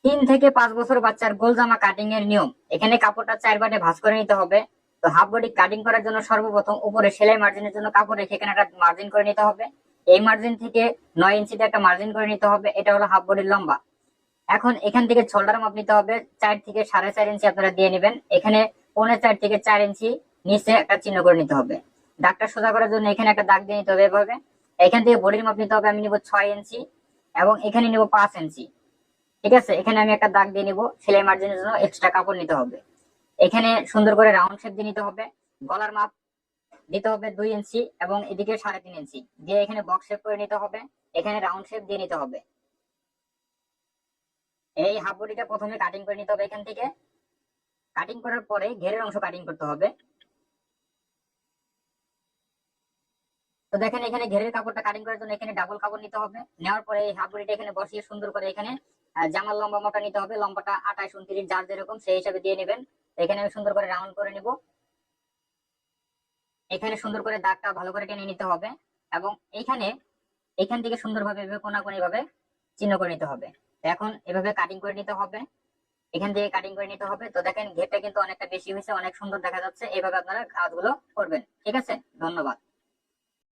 3 থেকে 5 বছর বাচ্চার গোল জামা কাটিং এর নিয়ম। এখানে কাপড়টা 4 পার্টে ভাঁজ করে নিতে হবে। তো হাফ বডি কাটিং করার জন্য সর্বপ্রথম উপরে সেলাই মার্জিনের জন্য কাপড় রেখে এখানে একটা মার্জিন করে নিতে হবে। এই মার্জিন থেকে 9 ইঞ্চিতে একটা মার্জিন করে নিতে হবে। এটা হলো হাফ বডির লম্বা। এখন এখান থেকে শোল্ডার মাপ নিতে হবে 4 থেকে 4.5 ইঞ্চি আপনারা দিয়ে নেবেন। এখানে 3.25 থেকে 4 ইঞ্চি নিচে একটা চিহ্ন করে নিতে হবে। দাগটা সোজা করার জন্য এখানে একটা দাগ দিয়ে নিতে হবে এভাবে। এখান থেকে বডির মাপ নিতে হবে, আমি নিব 6 ইঞ্চি এবং এখানে নিব 5 ইঞ্চি। ঠিক আছে, এখানে আমি একটা দাগ দিয়ে নিব। সেলাই মার্জিনের জন্য এক্সট্রা কাপড় নিতে হবে। এখানে সুন্দর করে রাউন্ড শেপ দিয়ে নিতে হবে। গলার মাপ দিতে হবে 2 ইঞ্চি এবং এদিকে 3.5 ইঞ্চি দিয়ে এখানে বক্স শেপ করে নিতে হবে। এখানে রাউন্ড শেপ দিয়ে নিতে হবে। এই হাফ বডিটা প্রথমে কাটিং করে নিতে হবে। এখান থেকে কাটিং করার পরে ঘেরের অংশ কাটিং করতে হবে। তো দেখেন এখানে ঘেরের কাপড়টা কাটিং করার জন্য এখানে ডাবল কাপড় নিতে হবে। নেওয়ার পরে এই হাফ বডিটা এখানে বসিয়ে সুন্দর করে এখানে জামার লম্বা মোটা নিতে হবে। লম্বাটা 28 29 যার যেরকম সেই হিসাবে দিয়ে নেবেন। এখানে আমি সুন্দর করে রাউন্ড করে নিব। এখানে সুন্দর করে দাগটা ভালো করে টেনে নিতে হবে এবং এখান থেকে সুন্দরভাবে এভাবে কোনাকুনি ভাবে চিহ্ন করে নিতে হবে। এখন এভাবে কাটিং করে নিতে হবে। এখান থেকে কাটিং করে নিতে হবে। তো দেখেন ঘেরটা কিন্তু অনেকটা বেশি হয়েছে, অনেক সুন্দর দেখা যাচ্ছে। এইভাবে আপনারা কাজগুলো করবেন। ঠিক আছে, ধন্যবাদ।